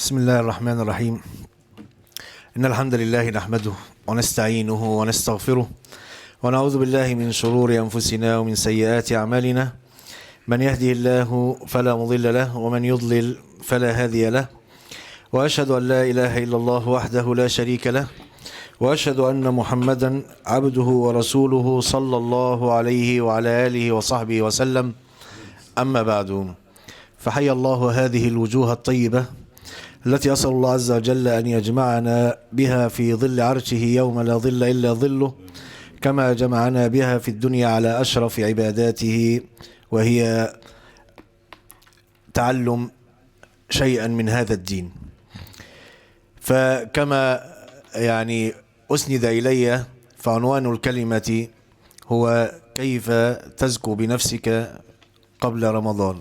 بسم الله الرحمن الرحيم. إن الحمد لله نحمده ونستعينه ونستغفره ونعوذ بالله من شرور أنفسنا ومن سيئات أعمالنا. من يهده الله فلا مضل له ومن يضلل فلا هادي له، وأشهد أن لا إله إلا الله وحده لا شريك له، وأشهد أن محمدا عبده ورسوله صلى الله عليه وعلى آله وصحبه وسلم. أما بعد، فحيا الله هذه الوجوه الطيبة التي أسأل الله عز وجل أن يجمعنا بها في ظل عرشه يوم لا ظل إلا ظله، كما جمعنا بها في الدنيا على أشرف عباداته، وهي تعلم شيئا من هذا الدين. فكما أسند إلي، فعنوان الكلمة هو كيف تزكو بنفسك قبل رمضان.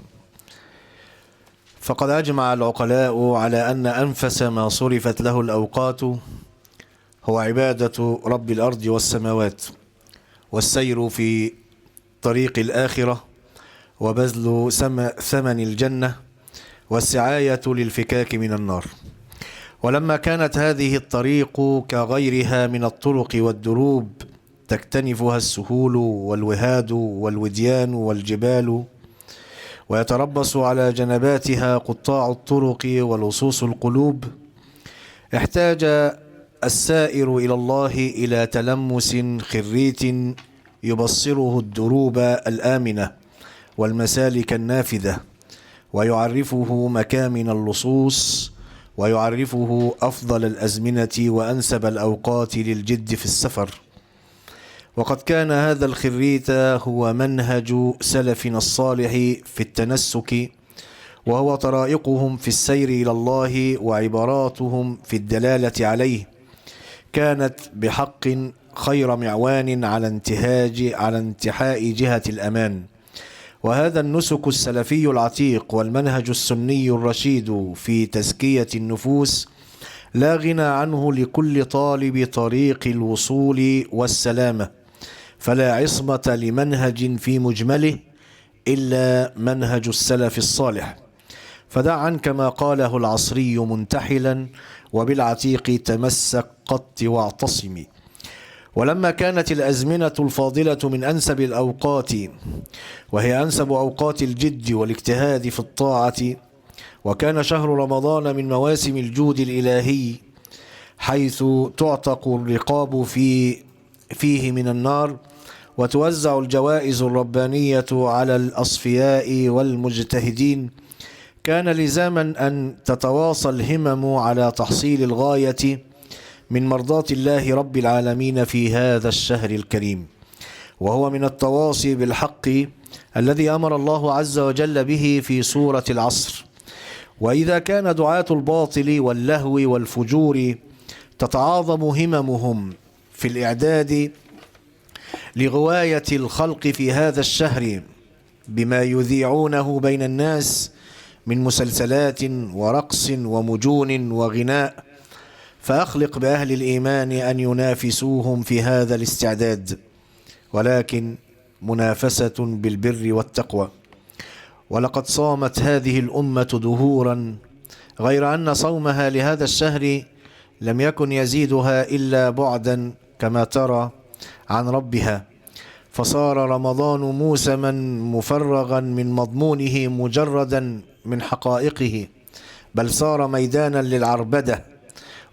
فقد أجمع العقلاء على أن أنفس ما صرفت له الأوقات هو عبادة رب الأرض والسماوات، والسير في طريق الآخرة، وبذل ثمن الجنة، والسعاية للفكاك من النار. ولما كانت هذه الطريق كغيرها من الطرق والدروب تكتنفها السهول والوهاد والوديان والجبال، ويتربص على جنباتها قطاع الطرق ولصوص القلوب، احتاج السائر إلى الله إلى تلمس خريت يبصره الدروب الآمنة والمسالك النافذة، ويعرفه مكامن اللصوص، ويعرفه أفضل الأزمنة وأنسب الأوقات للجد في السفر. وقد كان هذا الخريت هو منهج سلفنا الصالح في التنسك، وهو طرائقهم في السير إلى الله وعباراتهم في الدلالة عليه، كانت بحق خير معوان على انتحاء جهة الأمان. وهذا النسك السلفي العتيق والمنهج السني الرشيد في تزكية النفوس لا غنى عنه لكل طالب طريق الوصول والسلامة، فلا عصمة لمنهج في مجمله إلا منهج السلف الصالح. فدع عنك ما قاله العصري منتحلا، وبالعتيق تمسك قط واعتصم. ولما كانت الأزمنة الفاضلة من أنسب الأوقات، وهي أنسب أوقات الجد والاجتهاد في الطاعة، وكان شهر رمضان من مواسم الجود الإلهي، حيث تعتق الرقاب فيه من النار، وتوزع الجوائز الربانية على الأصفياء والمجتهدين، كان لزاما أن تتواصى الهمم على تحصيل الغاية من مرضاة الله رب العالمين في هذا الشهر الكريم، وهو من التواصي بالحق الذي أمر الله عز وجل به في سورة العصر. وإذا كان دعاة الباطل واللهو والفجور تتعاظم هممهم في الإعداد لغواية الخلق في هذا الشهر بما يذيعونه بين الناس من مسلسلات ورقص ومجون وغناء، فأخلق بأهل الإيمان أن ينافسوهم في هذا الاستعداد، ولكن منافسة بالبر والتقوى. ولقد صامت هذه الأمة دهورا، غير أن صومها لهذا الشهر لم يكن يزيدها إلا بعدا كما ترى عن ربها، فصار رمضان موسما مفرغا من مضمونه مجردا من حقائقه، بل صار ميدانا للعربدة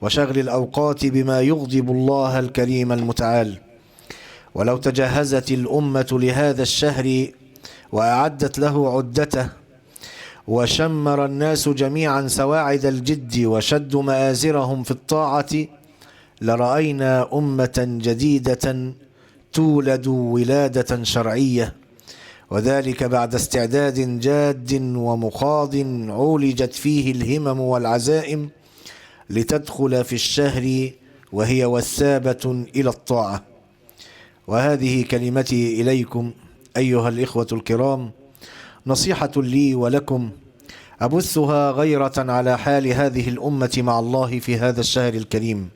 وشغل الأوقات بما يغضب الله الكريم المتعال. ولو تجهزت الأمة لهذا الشهر وأعدت له عدته، وشمر الناس جميعا سواعد الجد وشدوا مآزرهم في الطاعة، لرأينا أمة جديدة تولد ولادة شرعية، وذلك بعد استعداد جاد ومخاض عولجت فيه الهمم والعزائم لتدخل في الشهر وهي وثابة إلى الطاعة. وهذه كلمتي إليكم أيها الإخوة الكرام، نصيحة لي ولكم أبثها غيرة على حال هذه الأمة مع الله في هذا الشهر الكريم،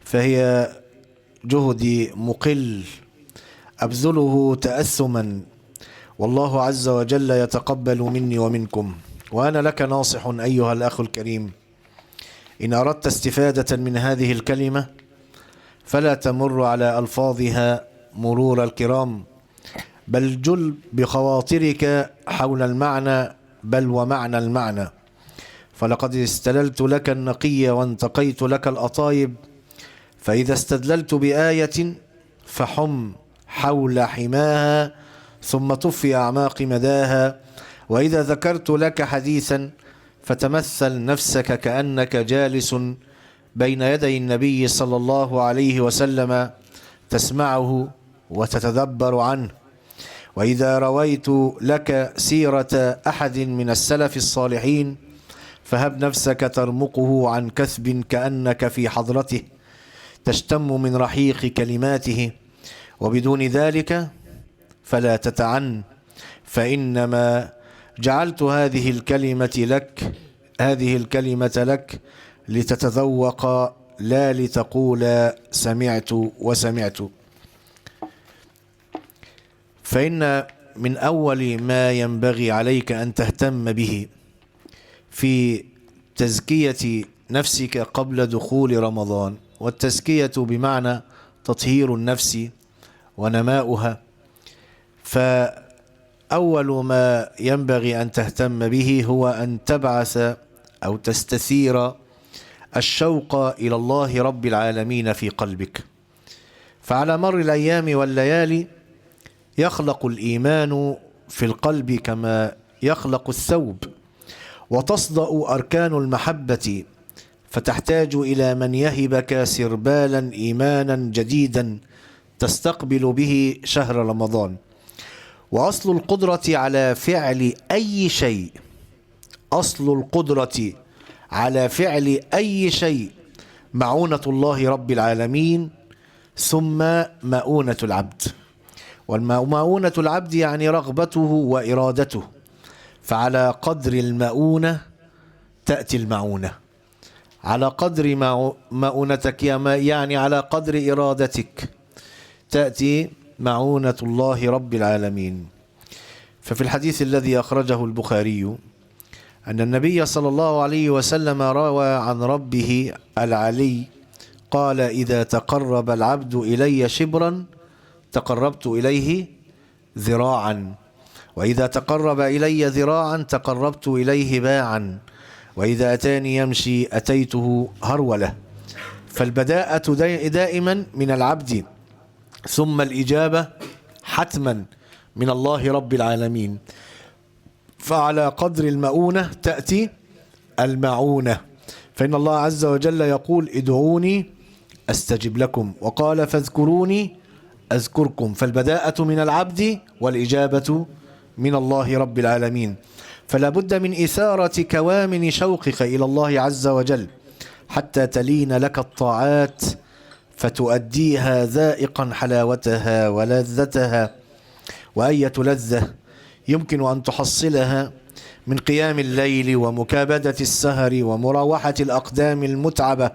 فهي جهدي مقل أبذله تأثما، والله عز وجل يتقبل مني ومنكم. وأنا لك ناصح أيها الأخ الكريم، إن أردت استفادة من هذه الكلمة فلا تمر على ألفاظها مرور الكرام، بل جل بخواطرك حول المعنى بل ومعنى المعنى. فلقد استللت لك النقي وانتقيت لك الأطايب، فإذا استدللت بآية فحم حول حماها ثم طفي أعماق مداها، وإذا ذكرت لك حديثا فتمثل نفسك كأنك جالس بين يدي النبي صلى الله عليه وسلم تسمعه وتتدبر عنه. وإذا رويت لك سيرة أحد من السلف الصالحين فهب نفسك ترمقه عن كثب كأنك في حضرته تشتم من رحيق كلماته، وبدون ذلك فلا تتعن، فإنما جعلت هذه الكلمة لك لتتذوق لا لتقول سمعت وسمعت. فإن من أول ما ينبغي عليك أن تهتم به في تزكية نفسك قبل دخول رمضان، والتزكية بمعنى تطهير النفس ونماؤها، فأول ما ينبغي أن تهتم به هو أن تبعث أو تستثير الشوق إلى الله رب العالمين في قلبك. فعلى مر الأيام والليالي يخلق الإيمان في القلب كما يخلق الثوب، وتصدأ أركان المحبة، فتحتاج إلى من يهبك سربالا إيمانا جديدا تستقبل به شهر رمضان. وأصل القدرة على فعل أي شيء، أصل القدرة على فعل أي شيء معونة الله رب العالمين، ثم مؤونة العبد. ومؤونة العبد يعني رغبته وإرادته، فعلى قدر المؤونة تأتي المعونة، على قدر مؤونتك يعني على قدر إرادتك تأتي معونة الله رب العالمين. ففي الحديث الذي أخرجه البخاري أن النبي صلى الله عليه وسلم روى عن ربه العلي قال: إذا تقرب العبد إلي شبرا تقربت إليه ذراعا، وإذا تقرب إلي ذراعا تقربت إليه باعا، وإذا أتاني يمشي أتيته هرولة. فالبداءة دائما من العبد، ثم الإجابة حتما من الله رب العالمين. فعلى قدر المؤونة تأتي المعونة، فإن الله عز وجل يقول: ادعوني أستجب لكم، وقال: فاذكروني أذكركم. فالبداءة من العبد والإجابة من الله رب العالمين. فلا بد من إثارة كوامن شوقك إلى الله عز وجل حتى تلين لك الطاعات فتؤديها ذائقا حلاوتها ولذتها. وأية لذة يمكن أن تحصلها من قيام الليل ومكابدة السهر ومراوحة الأقدام المتعبة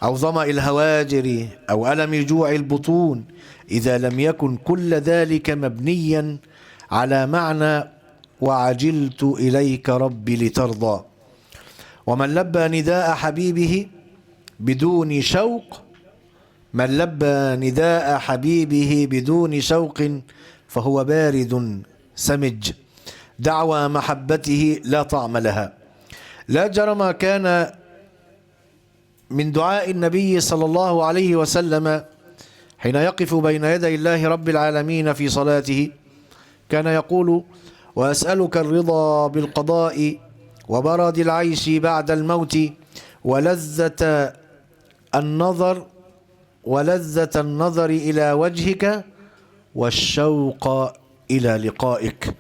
أو ظمأ الهواجر أو ألم جوع البطون، إذا لم يكن كل ذلك مبنيا على معنى وعجلت إليك ربي لترضى. ومن لبى نداء حبيبه بدون شوق، من لبى نداء حبيبه بدون شوق فهو بارد سمج، دعوى محبته لا طعم لها. لا جرم كان من دعاء النبي صلى الله عليه وسلم حين يقف بين يدي الله رب العالمين في صلاته كان يقول: وأسألك الرضا بالقضاء وبرد العيش بعد الموت ولذة النظر إلى وجهك والشوق إلى لقائك.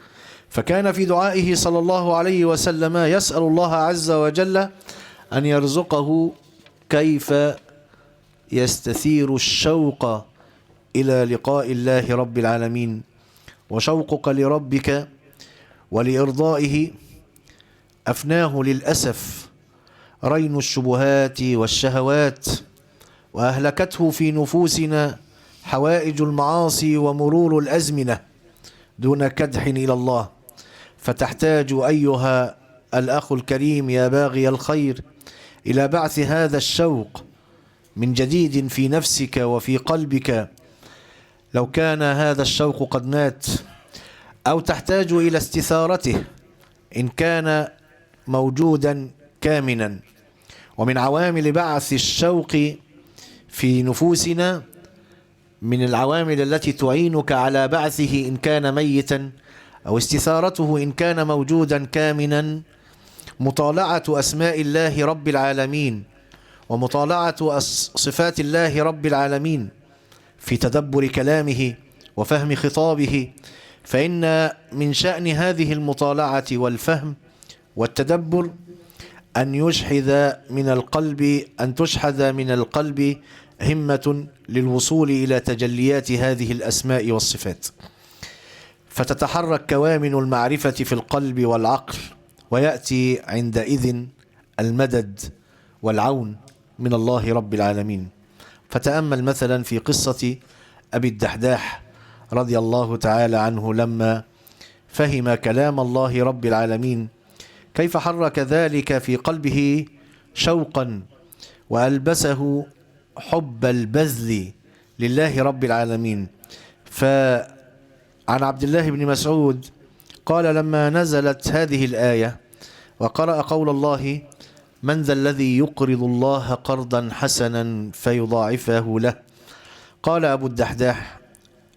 فكان في دعائه صلى الله عليه وسلم يسأل الله عز وجل أن يرزقه كيف يستثير الشوق إلى لقاء الله رب العالمين. وشوقك لربك ولإرضائه أفناه للأسف رين الشبهات والشهوات، وأهلكته في نفوسنا حوائج المعاصي ومرور الأزمنة دون كدح إلى الله. فتحتاج أيها الأخ الكريم يا باغي الخير إلى بعث هذا الشوق من جديد في نفسك وفي قلبك لو كان هذا الشوق قد مات، أو تحتاج إلى استثارته إن كان موجودا كامنا. ومن عوامل بعث الشوق في نفوسنا، من العوامل التي تعينك على بعثه إن كان ميتا، أو استثارته إن كان موجودا كامنا، مطالعة أسماء الله رب العالمين ومطالعة صفات الله رب العالمين في تدبر كلامه وفهم خطابه. فإن من شأن هذه المطالعة والفهم والتدبر أن تشحذ من القلب همة للوصول إلى تجليات هذه الأسماء والصفات، فتتحرك كوامن المعرفة في القلب والعقل، ويأتي عندئذ المدد والعون من الله رب العالمين. فتأمل مثلا في قصة أبي الدحداح رضي الله تعالى عنه لما فهم كلام الله رب العالمين، كيف حرك ذلك في قلبه شوقا وألبسه حب البذل لله رب العالمين. فعن عبد الله بن مسعود قال لما نزلت هذه الآية وقرأ قول الله: من ذا الذي يقرض الله قرضا حسنا فيضاعفه له، قال أبو الدحداح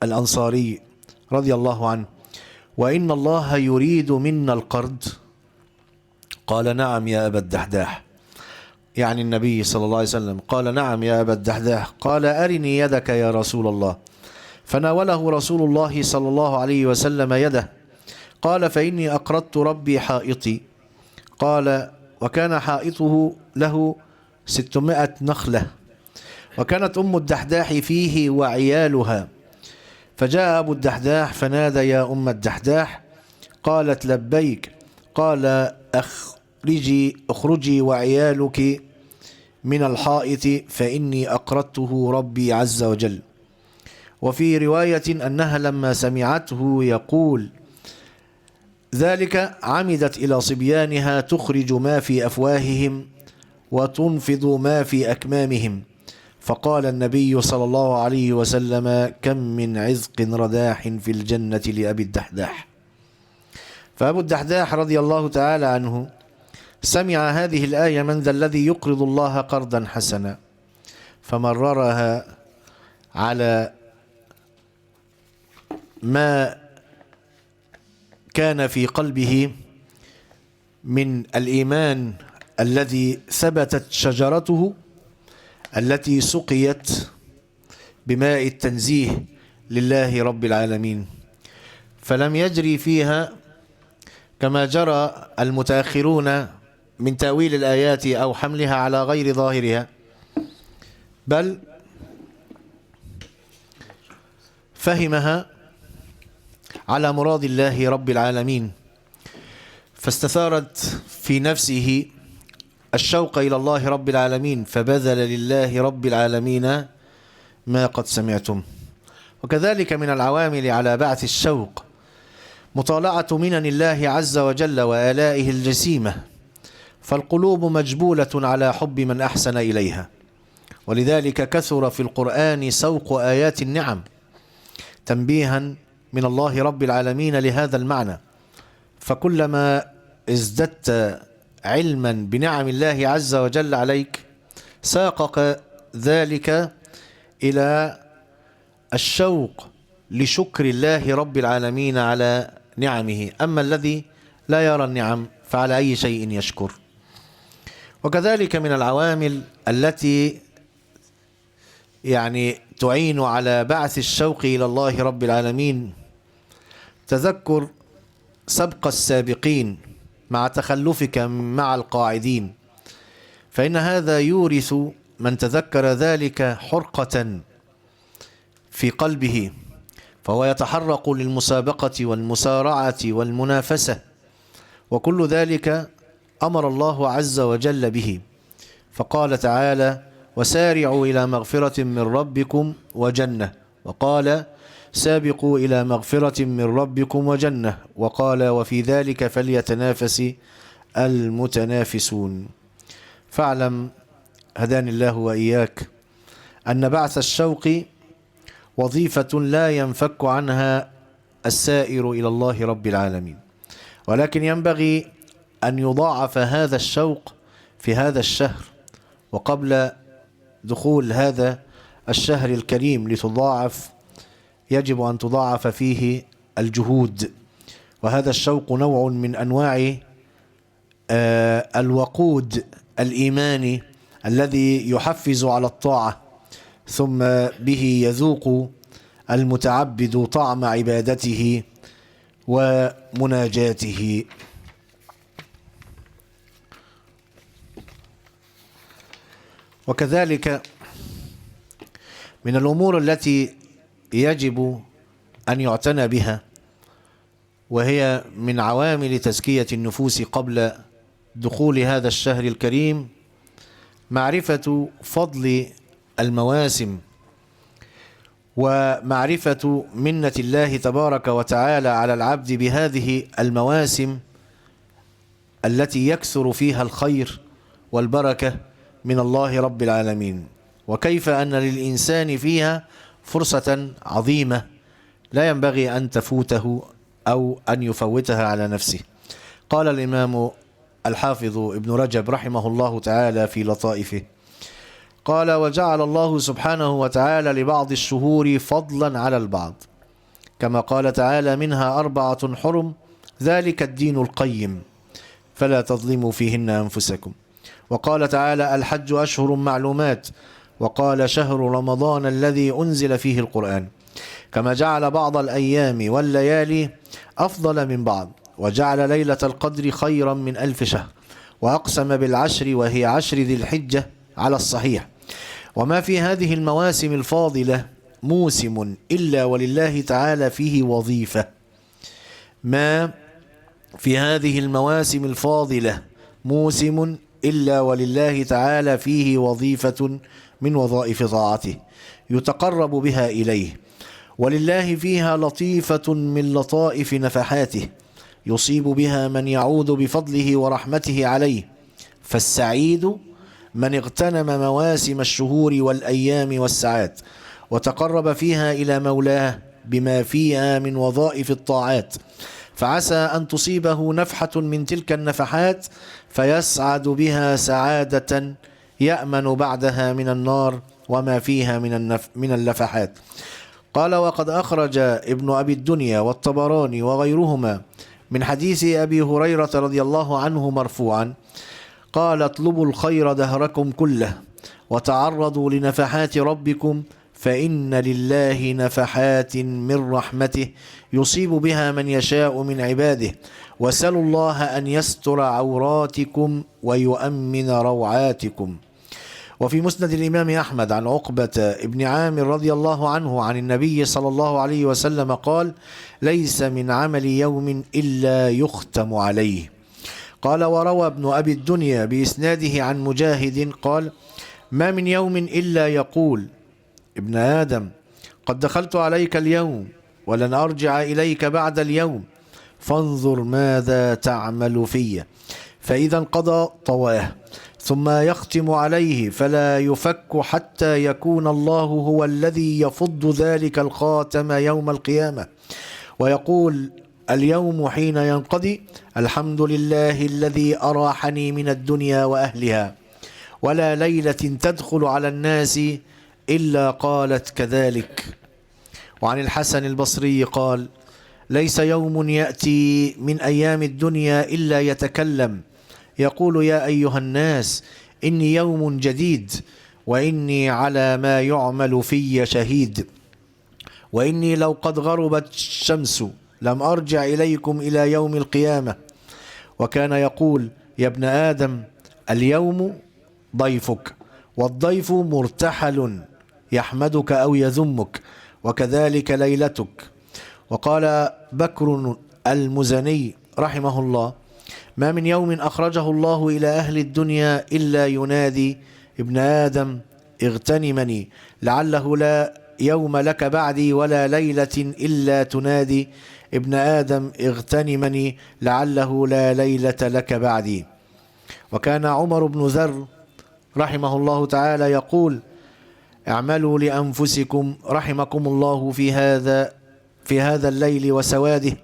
الأنصاري رضي الله عنه: وإن الله يريد منا القرض؟ قال: نعم يا أبا الدحداح، يعني النبي صلى الله عليه وسلم. قال: نعم يا أبا الدحداح. قال: أرني يدك يا رسول الله. فناوله رسول الله صلى الله عليه وسلم يده. قال: فإني أقرضت ربي حائطي. قال: وكان حائطه له 600 نخلة، وكانت أم الدحداح فيه وعيالها. فجاء أبو الدحداح فنادى: يا أم الدحداح. قالت: لبيك. قال: اخرجي وعيالك من الحائط فإني أقرضته ربي عز وجل. وفي رواية أنها لما سمعته يقول ذلك عمدت إلى صبيانها تخرج ما في أفواههم وتنفض ما في أكمامهم. فقال النبي صلى الله عليه وسلم: كم من عزق رداح في الجنة لأبي الدحداح. فأبو الدحداح رضي الله تعالى عنه سمع هذه الآية: من ذا الذي يقرض الله قرضا حسنا، فمررها على ما كان في قلبه من الإيمان الذي ثبتت شجرته التي سقيت بماء التنزيه لله رب العالمين، فلم يجري فيها كما جرى المتأخرون من تأويل الآيات أو حملها على غير ظاهرها، بل فهمها على مراد الله رب العالمين، فاستثارت في نفسه الشوق إلى الله رب العالمين، فبذل لله رب العالمين ما قد سمعتم. وكذلك من العوامل على بعث الشوق مطالعة منن الله عز وجل وآلائه الجسيمة، فالقلوب مجبولة على حب من أحسن إليها، ولذلك كثر في القرآن سوق آيات النعم تنبيها من الله رب العالمين لهذا المعنى. فكلما ازددت علما بنعم الله عز وجل عليك ساقك ذلك إلى الشوق لشكر الله رب العالمين على نعمه. أما الذي لا يرى النعم فعلى أي شيء يشكر. وكذلك من العوامل التي تعين على بعث الشوق إلى الله رب العالمين تذكر سبق السابقين مع تخلفك مع القاعدين، فإن هذا يورث من تذكر ذلك حرقة في قلبه، فهو يتحرق للمسابقة والمسارعة والمنافسة، وكل ذلك أمر الله عز وجل به. فقال تعالى: وسارعوا إلى مغفرة من ربكم وجنة، وقال: سابقوا إلى مغفرة من ربكم وجنة، وقال: وفي ذلك فليتنافس المتنافسون. فاعلم هداني الله وإياك أن بعث الشوق وظيفة لا ينفك عنها السائر إلى الله رب العالمين، ولكن ينبغي أن يضاعف هذا الشوق في هذا الشهر وقبل دخول هذا الشهر الكريم لتضاعف، يجب أن تضاعف فيه الجهود. وهذا الشوق نوع من أنواع الوقود الإيماني الذي يحفز على الطاعة، ثم به يذوق المتعبد طعم عبادته ومناجاته. وكذلك من الأمور التي يجب أن يعتنى بها، وهي من عوامل تزكية النفوس قبل دخول هذا الشهر الكريم، معرفة فضل المواسم ومعرفة منة الله تبارك وتعالى على العبد بهذه المواسم التي يكثر فيها الخير والبركة من الله رب العالمين، وكيف أن للإنسان فيها فرصة عظيمة لا ينبغي أن تفوته أو أن يفوتها على نفسه. قال الإمام الحافظ ابن رجب رحمه الله تعالى في لطائفه، قال: وجعل الله سبحانه وتعالى لبعض الشهور فضلا على البعض، كما قال تعالى: منها 4 حرم ذلك الدين القيم فلا تظلموا فيهن أنفسكم. وقال تعالى: الحج أشهر معلومات، وقال: شهر رمضان الذي أنزل فيه القرآن. كما جعل بعض الأيام والليالي أفضل من بعض، وجعل ليلة القدر خيرا من 1000 شهر، وأقسم بالعشر وهي 10 ذي الحجة على الصحيح. وما في هذه المواسم الفاضلة موسم إلا ولله تعالى فيه وظيفة. ما في هذه المواسم الفاضلة موسم إلا ولله تعالى فيه وظيفة من وظائف طاعته يتقرب بها إليه، ولله فيها لطيفة من لطائف نفحاته يصيب بها من يعود بفضله ورحمته عليه. فالسعيد من اغتنم مواسم الشهور والأيام والساعات وتقرب فيها إلى مولاه بما فيها من وظائف الطاعات، فعسى أن تصيبه نفحة من تلك النفحات فيسعد بها سعادة يأمن بعدها من النار وما فيها من اللفحات. قال: وقد أخرج ابن أبي الدنيا والطبراني وغيرهما من حديث أبي هريرة رضي الله عنه مرفوعا قال: اطلبوا الخير دهركم كله، وتعرضوا لنفحات ربكم، فإن لله نفحات من رحمته يصيب بها من يشاء من عباده، وسلوا الله أن يستر عوراتكم ويؤمن روعاتكم. وفي مسند الإمام أحمد عن عقبة ابن عامر رضي الله عنه عن النبي صلى الله عليه وسلم قال: ليس من عمل يوم إلا يختم عليه. قال: وروى ابن أبي الدنيا بإسناده عن مجاهد قال: ما من يوم إلا يقول ابن آدم قد دخلت عليك اليوم ولن أرجع إليك بعد اليوم، فانظر ماذا تعمل في، فإذا انقضى طواه، ثم يختم عليه فلا يفك حتى يكون الله هو الذي يفض ذلك الخاتم يوم القيامة، ويقول اليوم حين ينقضي: الحمد لله الذي أراحني من الدنيا وأهلها، ولا ليلة تدخل على الناس إلا قالت كذلك. وعن الحسن البصري قال: ليس يوم يأتي من أيام الدنيا إلا يتكلم يقول: يا أيها الناس إني يوم جديد، وإني على ما يعمل في شهيد، وإني لو قد غربت الشمس لم أرجع إليكم إلى يوم القيامة. وكان يقول: يا ابن آدم اليوم ضيفك، والضيف مرتحل يحمدك أو يذمك، وكذلك ليلتك. وقال بكر المزني رحمه الله: ما من يوم أخرجه الله إلى أهل الدنيا إلا ينادي: ابن آدم اغتنمني، لعله لا يوم لك بعدي، ولا ليلة إلا تنادي: ابن آدم اغتنمني، لعله لا ليلة لك بعدي. وكان عمر بن ذر رحمه الله تعالى يقول: اعملوا لأنفسكم رحمكم الله في هذا الليل وسواده،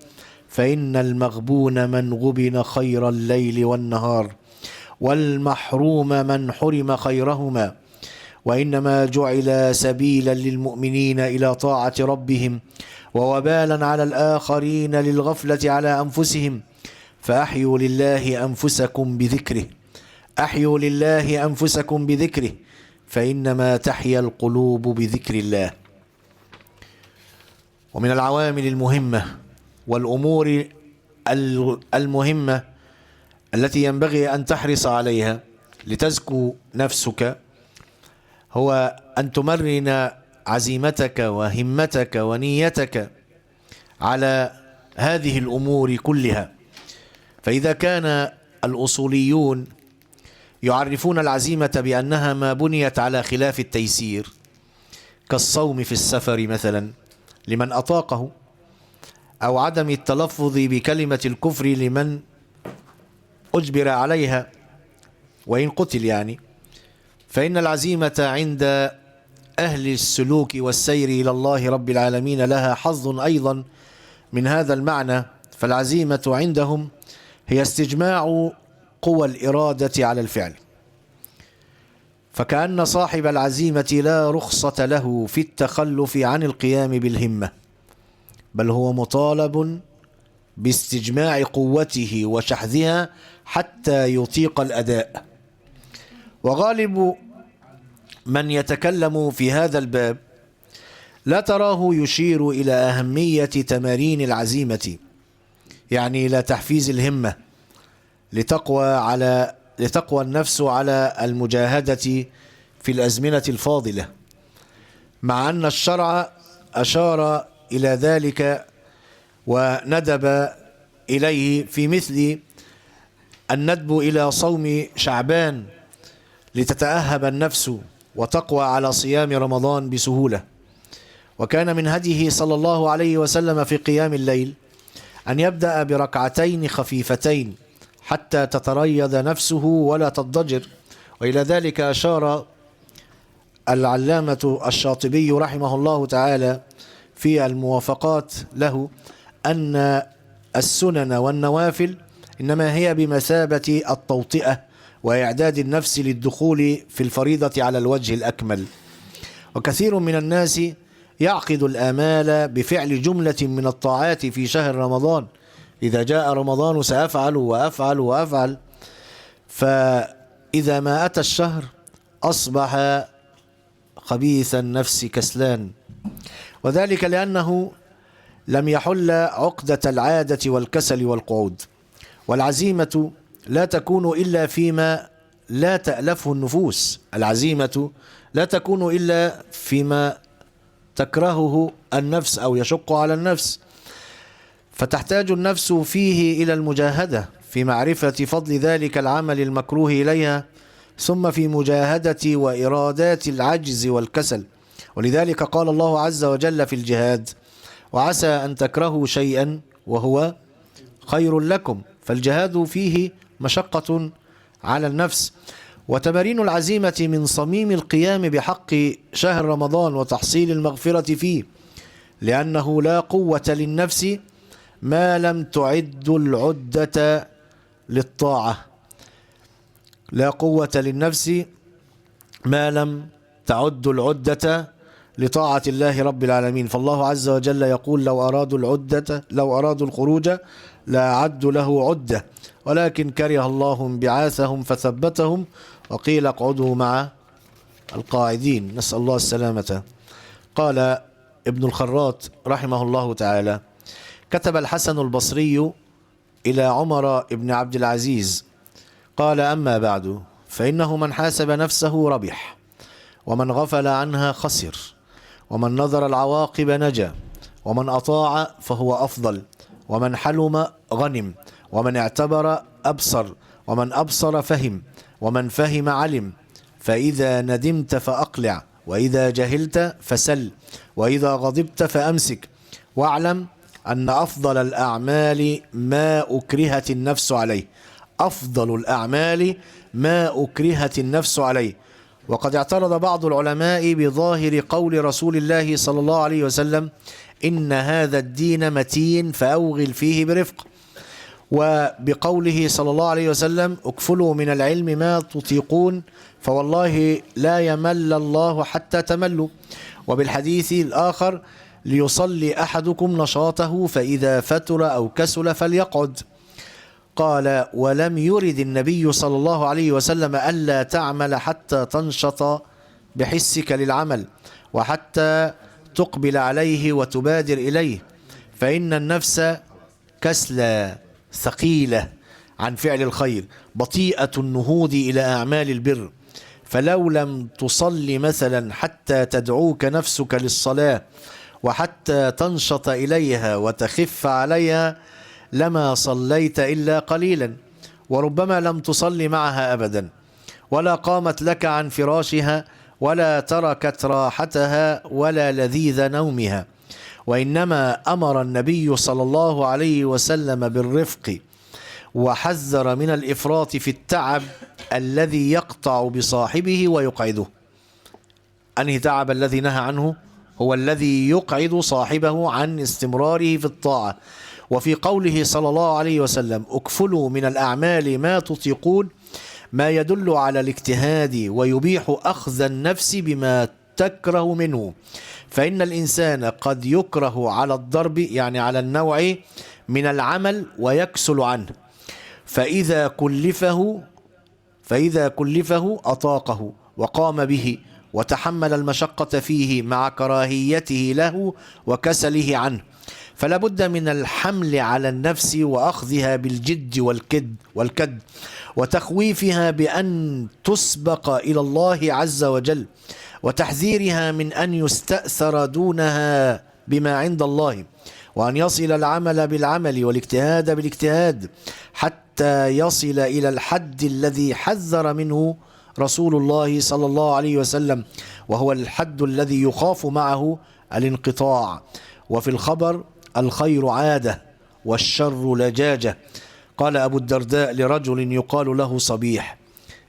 فإن المغبون من غبن خير الليل والنهار، والمحروم من حرم خيرهما، وإنما جعل سبيلا للمؤمنين إلى طاعة ربهم، ووبالا على الآخرين للغفلة على أنفسهم، فأحيوا لله أنفسكم بذكره، أحيوا لله أنفسكم بذكره، فإنما تحيا القلوب بذكر الله. ومن العوامل المهمة والأمور المهمة التي ينبغي أن تحرص عليها لتزكو نفسك هو أن تمرن عزيمتك وهمتك ونيتك على هذه الأمور كلها. فإذا كان الأصوليون يعرفون العزيمة بأنها ما بنيت على خلاف التيسير، كالصوم في السفر مثلا لمن أطاقه، أو عدم التلفظ بكلمة الكفر لمن أجبر عليها وإن قتل يعني، فإن العزيمة عند أهل السلوك والسير إلى الله رب العالمين لها حظ أيضا من هذا المعنى. فالعزيمة عندهم هي استجماع قوى الإرادة على الفعل، فكأن صاحب العزيمة لا رخصة له في التخلف عن القيام بالهمة، بل هو مطالب باستجماع قوته وشحذها حتى يطيق الأداء. وغالب من يتكلم في هذا الباب لا تراه يشير إلى أهمية تمارين العزيمة، يعني إلى تحفيز الهمة لتقوى النفس على المجاهدة في الأزمنة الفاضلة، مع أن الشرع أشار إلى ذلك وندب إليه في مثل الندب إلى صوم شعبان لتتأهب النفس وتقوى على صيام رمضان بسهولة. وكان من هديه صلى الله عليه وسلم في قيام الليل أن يبدأ بركعتين خفيفتين حتى تتريض نفسه ولا تضجر. وإلى ذلك أشار العلامة الشاطبي رحمه الله تعالى في الموافقات له أن السنن والنوافل إنما هي بمثابة التوطئة وإعداد النفس للدخول في الفريضة على الوجه الأكمل. وكثير من الناس يعقد الآمال بفعل جملة من الطاعات في شهر رمضان، إذا جاء رمضان سأفعل وأفعل وأفعل، فإذا ما أتى الشهر أصبح خبيث النفس كسلان، وذلك لأنه لم يحل عقدة العادة والكسل والقعود. والعزيمة لا تكون إلا فيما لا تألفه النفوس، العزيمة لا تكون إلا فيما تكرهه النفس أو يشق على النفس، فتحتاج النفس فيه إلى المجاهدة في معرفة فضل ذلك العمل المكروه إليها، ثم في مجاهدة وإرادات العجز والكسل. ولذلك قال الله عز وجل في الجهاد: وعسى أن تكرهوا شيئا وهو خير لكم. فالجهاد فيه مشقة على النفس. وتمارين العزيمة من صميم القيام بحق شهر رمضان وتحصيل المغفرة فيه، لأنه لا قوة للنفس ما لم تعد العدة للطاعة، لا قوة للنفس ما لم تعد العدة لطاعة الله رب العالمين. فالله عز وجل يقول: لو أرادوا الخروج لأعدوا له عدة، ولكن كره الله انبعاثهم فثبتهم وقيل اقعدوا مع القاعدين، نسأل الله السلامة. قال ابن الخراط رحمه الله تعالى: كتب الحسن البصري إلى عمر بن عبد العزيز قال: أما بعد، فإنه من حاسب نفسه ربح، ومن غفل عنها خسر، ومن نظر العواقب نجا، ومن أطاع فهو أفضل، ومن حلم غنم، ومن اعتبر أبصر، ومن أبصر فهم، ومن فهم علم. فإذا ندمت فأقلع، وإذا جهلت فسل، وإذا غضبت فأمسك، واعلم أن أفضل الأعمال ما أكرهت النفس عليه. أفضل الأعمال ما أكرهت النفس عليه. وقد اعترض بعض العلماء بظاهر قول رسول الله صلى الله عليه وسلم: إن هذا الدين متين فأوغل فيه برفق، وبقوله صلى الله عليه وسلم: اكفلوا من العلم ما تطيقون فوالله لا يمل الله حتى تملوا، وبالحديث الآخر: ليصلي أحدكم نشاطه فإذا فتر أو كسل فليقعد. قال: ولم يرد النبي صلى الله عليه وسلم ألا تعمل حتى تنشط بحسك للعمل وحتى تقبل عليه وتبادر إليه، فإن النفس كسلى ثقيلة عن فعل الخير، بطيئة النهوض إلى أعمال البر، فلو لم تصلي مثلا حتى تدعوك نفسك للصلاة وحتى تنشط إليها وتخف عليها لما صليت إلا قليلا، وربما لم تصلي معها أبدا، ولا قامت لك عن فراشها ولا تركت راحتها ولا لذيذ نومها. وإنما أمر النبي صلى الله عليه وسلم بالرفق، وحذر من الإفراط في التعب الذي يقطع بصاحبه ويقعده. أنهي تعب الذي نهى عنه؟ هو الذي يقعد صاحبه عن استمراره في الطاعة. وفي قوله صلى الله عليه وسلم: اكفلوا من الأعمال ما تطيقون، ما يدل على الاجتهاد ويبيح أخذ النفس بما تكره منه، فإن الإنسان قد يكره على الضرب، يعني على النوع من العمل، ويكسل عنه، فإذا كلفه أطاقه وقام به وتحمل المشقة فيه مع كراهيته له وكسله عنه. فلا بد من الحمل على النفس وأخذها بالجد والكد وتخويفها بأن تسبق إلى الله عز وجل، وتحذيرها من أن يستأثر دونها بما عند الله، وأن يصل العمل بالعمل والاجتهاد بالاجتهاد حتى يصل إلى الحد الذي حذر منه رسول الله صلى الله عليه وسلم، وهو الحد الذي يخاف معه الانقطاع. وفي الخبر: الخير عادة والشر لجاجة. قال أبو الدرداء لرجل يقال له صبيح: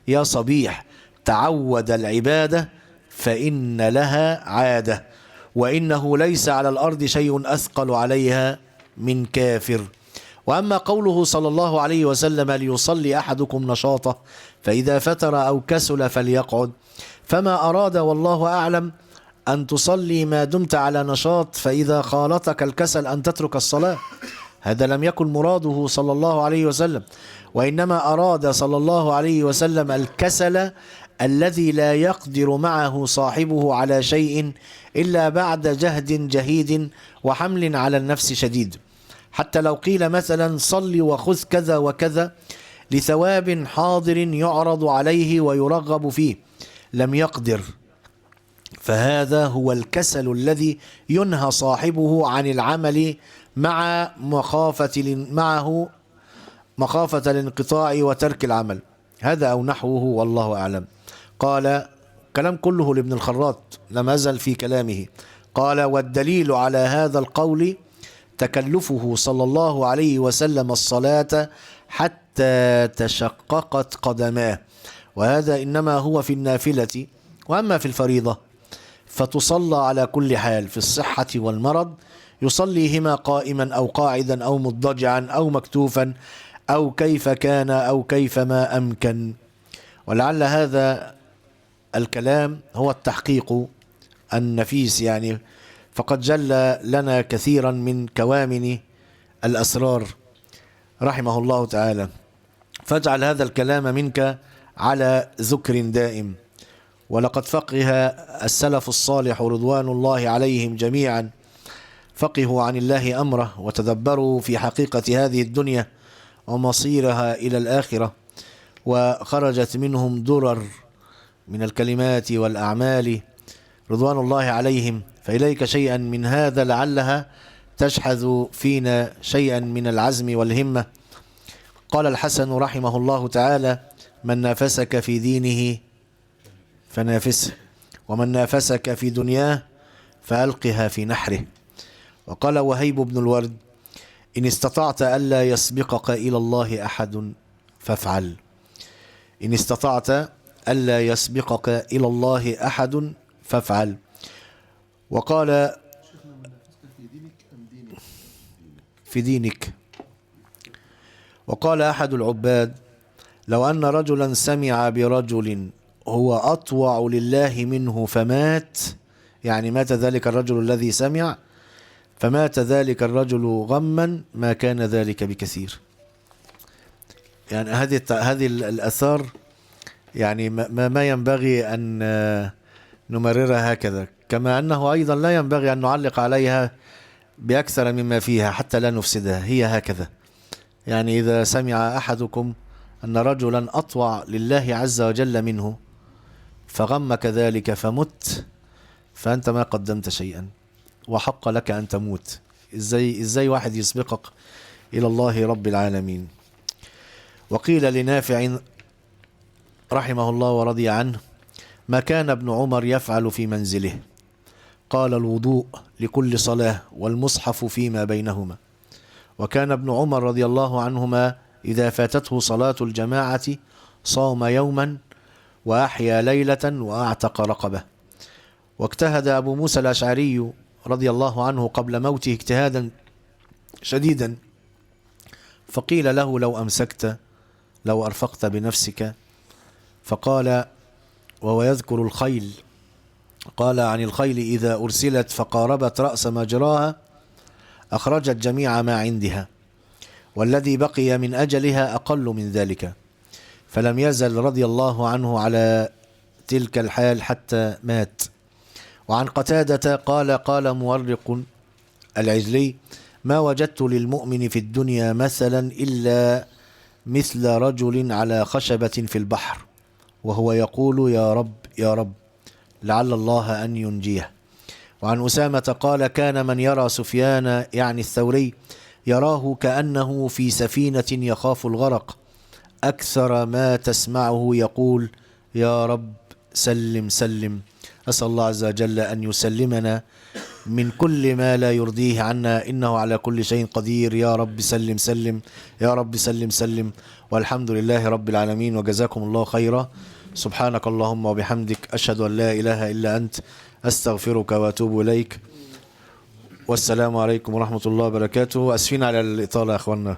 يا صبيح، تعود العبادة فإن لها عادة، وإنه ليس على الأرض شيء أثقل عليها من كافر. وأما قوله صلى الله عليه وسلم: ليصلي أحدكم نشاطه فإذا فتر أو كسل فليقعد، فما أراد والله أعلم أن تصلي ما دمت على نشاط، فإذا خالطك الكسل أن تترك الصلاة. هذا لم يكن مراده صلى الله عليه وسلم، وإنما أراد صلى الله عليه وسلم الكسل الذي لا يقدر معه صاحبه على شيء إلا بعد جهد جهيد وحمل على النفس شديد. حتى لو قيل مثلا: صل وخذ كذا وكذا لثواب حاضر يعرض عليه ويرغب فيه، لم يقدر، فهذا هو الكسل الذي ينهى صاحبه عن العمل مع مخافة الانقطاع وترك العمل. هذا أو نحوه، والله أعلم. قال: كلام كله لابن الخراط، لم أزل في كلامه. قال: والدليل على هذا القول تكلفه صلى الله عليه وسلم الصلاة حتى تشققت قدماه، وهذا إنما هو في النافلة، وأما في الفريضة فتصلى على كل حال، في الصحة والمرض، يصليهما قائما أو قاعدا أو مضجعا أو مكتوفا أو كيف كان أو كيف ما أمكن. ولعل هذا الكلام هو التحقيق النفيس، يعني فقد جل لنا كثيرا من كوامن الأسرار رحمه الله تعالى. فاجعل هذا الكلام منك على ذكر دائم. ولقد فقه السلف الصالح رضوان الله عليهم جميعا، فقهوا عن الله أمره وتدبروا في حقيقة هذه الدنيا ومصيرها إلى الآخرة، وخرجت منهم درر من الكلمات والأعمال رضوان الله عليهم. فإليك شيئا من هذا لعلها تشحذ فينا شيئا من العزم والهمة. قال الحسن رحمه الله تعالى: من نافسك في دينه فنافسه، ومن نافسك في دنياه فألقها في نحره. وقال وهيب بن الورد: إن استطعت ألا يسبقك إلى الله أحد فافعل. إن استطعت ألا يسبقك إلى الله أحد فافعل. وقال في دينك. وقال أحد العباد: لو أن رجلا سمع برجل هو أطوع لله منه فمات، يعني مات ذلك الرجل الذي سمع، فمات ذلك الرجل غما ما كان ذلك بكثير. يعني هذه الآثار يعني ما ينبغي أن نمررها هكذا، كما أنه أيضا لا ينبغي أن نعلق عليها بأكثر مما فيها حتى لا نفسدها. هي هكذا، يعني إذا سمع أحدكم أن رجلا أطوع لله عز وجل منه فغمك ذلك فمت، فأنت ما قدمت شيئا وحق لك أن تموت. إزاي واحد يسبقك إلى الله رب العالمين. وقيل لنافع رحمه الله ورضي عنه: ما كان ابن عمر يفعل في منزله؟ قال: الوضوء لكل صلاة والمصحف فيما بينهما. وكان ابن عمر رضي الله عنهما إذا فاتته صلاة الجماعة صام يوما وأحيا ليلة وأعتق رقبة. واجتهد أبو موسى الأشعري رضي الله عنه قبل موته اجتهادا شديدا، فقيل له: لو أمسكت، لو أرفقت بنفسك. فقال وهو يذكر الخيل، قال: عن الخيل إذا أرسلت فقاربت رأس مجراها أخرجت جميع ما عندها، والذي بقي من أجلها أقل من ذلك. فلم يزل رضي الله عنه على تلك الحال حتى مات. وعن قتادة قال: قال مورق العجلي: ما وجدت للمؤمن في الدنيا مثلا إلا مثل رجل على خشبة في البحر وهو يقول: يا رب يا رب، لعل الله أن ينجيه. وعن أسامة قال: كان من يرى سفيان يعني الثوري يراه كأنه في سفينة يخاف الغرق، أكثر ما تسمعه يقول: يا رب سلم سلم. أسأل الله عز وجل أن يسلمنا من كل ما لا يرضيه عنا، إنه على كل شيء قدير. يا رب سلم سلم، يا رب سلم سلم. والحمد لله رب العالمين، وجزاكم الله خيرا. سبحانك اللهم وبحمدك، أشهد أن لا إله إلا أنت، أستغفرك وأتوب إليك. والسلام عليكم ورحمة الله وبركاته. أسفين على الإطالة يا أخوانا.